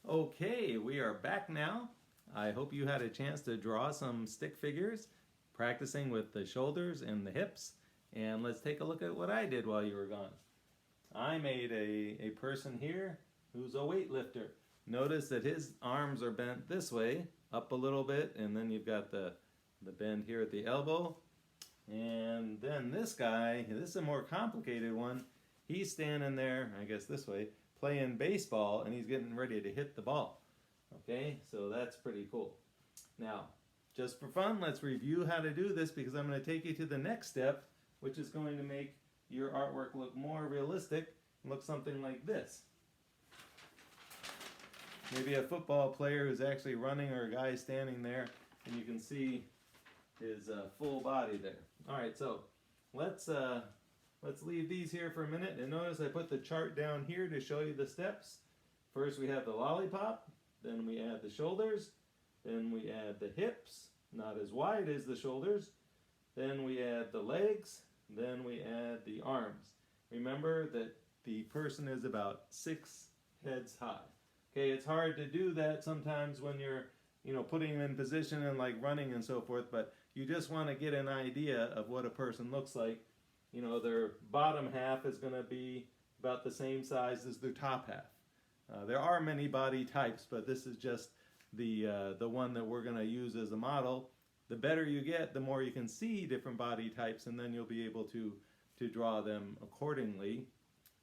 Okay, we are back now. I hope you had a chance to draw some stick figures, practicing with the shoulders and the hips. And let's take a look at what I did while you were gone. I made a person here who's a weightlifter. Notice that his arms are bent this way, up a little bit, and then you've got the bend here at the elbow. And then this guy, this is a more complicated one. He's standing there, I guess this way, playing baseball, and he's getting ready to hit the ball. Okay, so that's pretty cool. Now, just for fun, let's review how to do this because I'm going to take you to the next step, which is going to make your artwork look more realistic and look something like this. Maybe a football player who's actually running or a guy standing there, and you can see his full body there. All right, so let's leave these here for a minute, and notice I put the chart down here to show you the steps. First we have the lollipop, then we add the shoulders, then we add the hips, not as wide as the shoulders, then we add the legs, then we add the arms. Remember that the person is about 6 heads high. Okay, it's hard to do that sometimes when you're putting them in position and like running and so forth, but you just want to get an idea of what a person looks like. Their bottom half is going to be about the same size as their top half. There are many body types, but this is just the one that we're going to use as a model. The better you get, the more you can see different body types, and then you'll be able to draw them accordingly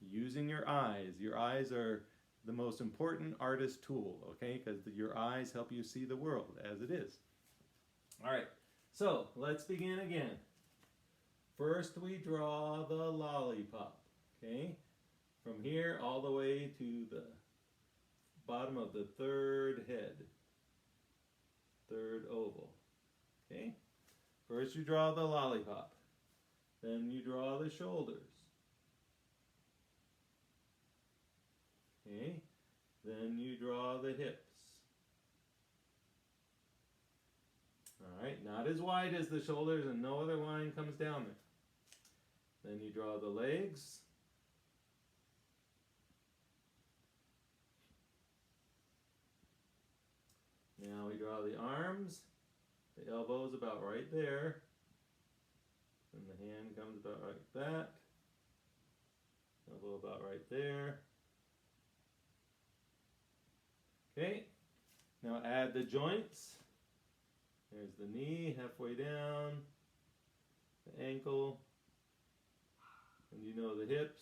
using your eyes. Your eyes are the most important artist tool, okay? Because your eyes help you see the world as it is. All right, so let's begin again. First we draw the lollipop, okay? From here all the way to the bottom of the third head, third oval, okay? First you draw the lollipop, then you draw the shoulders, okay? Then you draw the hips. All right, not as wide as the shoulders, and no other line comes down there. Then you draw the legs. Now we draw the arms. The elbow is about right there. And the hand comes about like that. Elbow about right there. Okay, now add the joints. There's the knee halfway down, the ankle, and the hips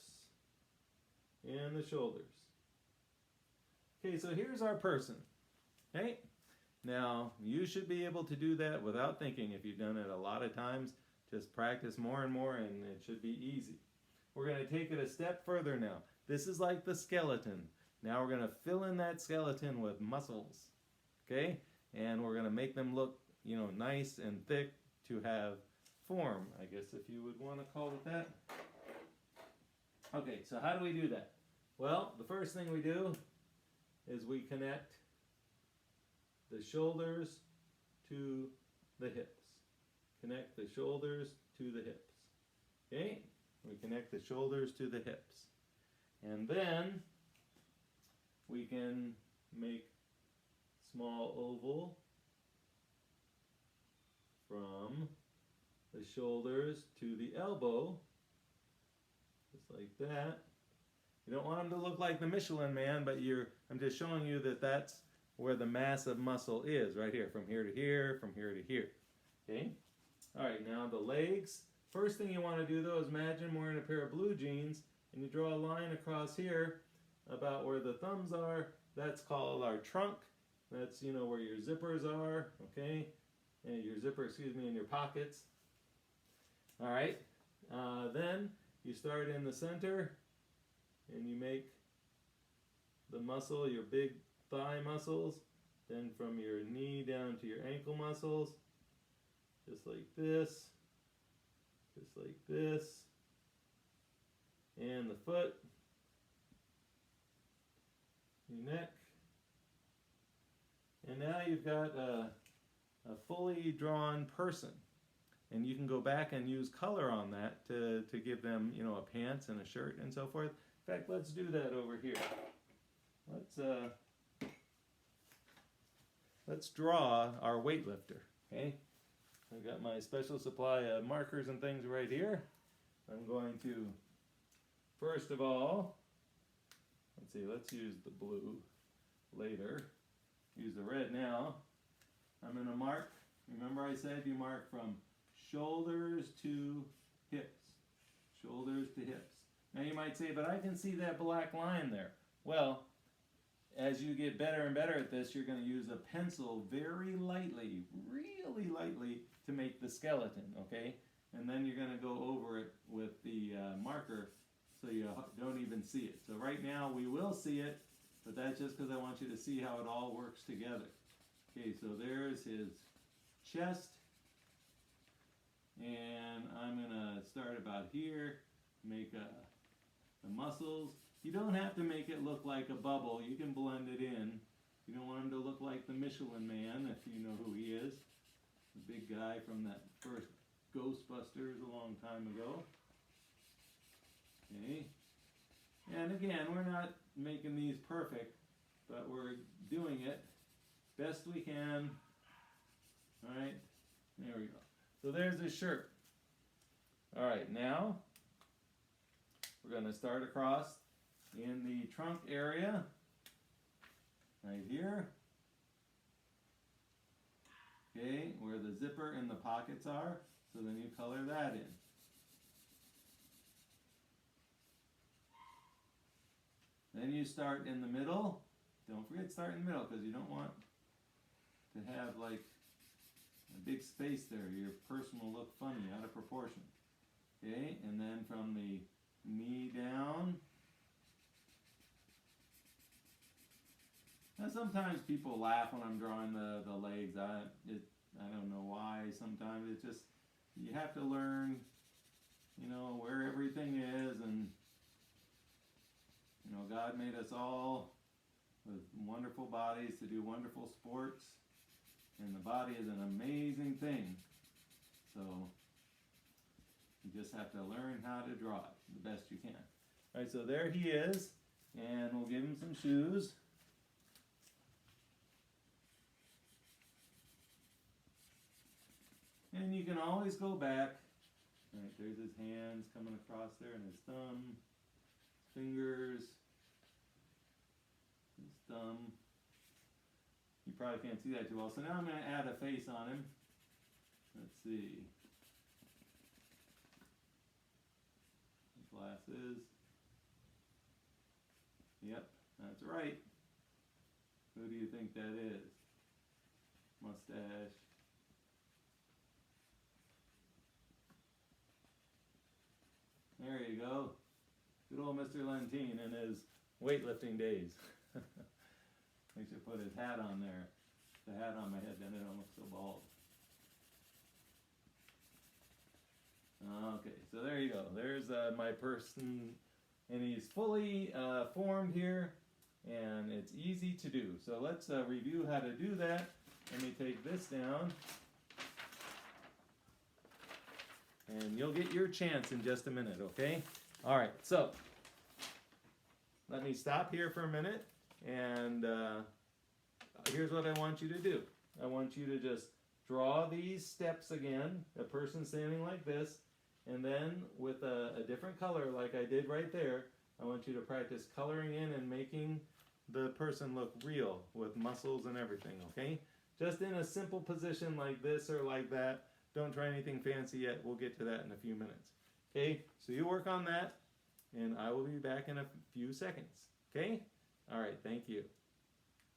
and the shoulders. Okay, so here's our person. Okay, now you should be able to do that without thinking. If you've done it a lot of times, just practice more and more and it should be easy. We're going to take it a step further now. This is like the skeleton. Now we're going to fill in that skeleton with muscles. Okay, and we're going to make them look nice and thick to have form, I guess, if you would want to call it that. Okay, so how do we do that? Well, the first thing we do is we connect the shoulders to the hips. Connect the shoulders to the hips. Okay? We connect the shoulders to the hips. And then we can make small oval from the shoulders to the elbow, just like that. You don't want them to look like the Michelin Man, but I'm just showing you that that's where the mass of muscle is, right here, from here to here, from here to here. Okay? All right, now the legs. First thing you want to do, though, is imagine wearing a pair of blue jeans, and you draw a line across here about where the thumbs are. That's called our trunk. That's, where your zippers are, okay? And your zipper, in your pockets. All right, then you start in the center and you make the muscle, your big thigh muscles, then from your knee down to your ankle muscles, just like this, and the foot, your neck, and now you've got a fully drawn person, and you can go back and use color on that to give them a pants and a shirt and so forth. In fact, let's do that over here. Let's let's draw our weightlifter. Okay, I've got my special supply of markers and things right here. I'm going to, first of all, let's use the blue later. Use the red now. I'm going to mark, remember I said you mark from shoulders to hips. Shoulders to hips. Now you might say, but I can see that black line there. Well, as you get better and better at this, you're going to use a pencil very lightly, really lightly, to make the skeleton, okay? And then you're going to go over it with the marker so you don't even see it. So right now we will see it, but that's just because I want you to see how it all works together. Okay, so there's his chest, and I'm going to start about here, make the muscles. You don't have to make it look like a bubble. You can blend it in. You don't want him to look like the Michelin Man, if you know who he is. The big guy from that first Ghostbusters a long time ago. Okay. And again, we're not making these perfect, but we're doing it best we can. Alright, there we go. So there's his shirt. Alright, now we're going to start across in the trunk area, right here. Okay, where the zipper and the pockets are, so then you color that in. Then you start in the middle. Don't forget to start in the middle because you don't want to have like a big space there. Your person will look funny, out of proportion. Okay, and then from the knee down. Now sometimes people laugh when I'm drawing the legs. I don't know why. Sometimes it's just, you have to learn, you know, where everything is, and you know, God made us all with wonderful bodies to do wonderful sports, and the body is an amazing thing. So you just have to learn how to draw it the best you can. All right, so there he is, and we'll give him some shoes. And you can always go back. All right, there's his hands coming across there, and his thumb, fingers, his thumb. You probably can't see that too well. So now I'm going to add a face on him. Let's see. Glasses. Yep, that's right. Who do you think that is? Mustache. There you go. Good old Mr. Lentine in his weightlifting days. I should put his hat on there. The hat on my head, then it don't look so bald. Okay, so there you go. There's my person, and he's fully formed here, and it's easy to do. So let's review how to do that. Let me take this down. And you'll get your chance in just a minute, okay? All right, so let me stop here for a minute, and here's what I want you to do. I want you to just draw these steps again, a person standing like this, and then with a different color like I did right there, I want you to practice coloring in and making the person look real with muscles and everything, okay? Just in a simple position like this or like that. Don't try anything fancy yet. We'll get to that in a few minutes. Okay, so you work on that, and I will be back in a few seconds. Okay? All right, thank you.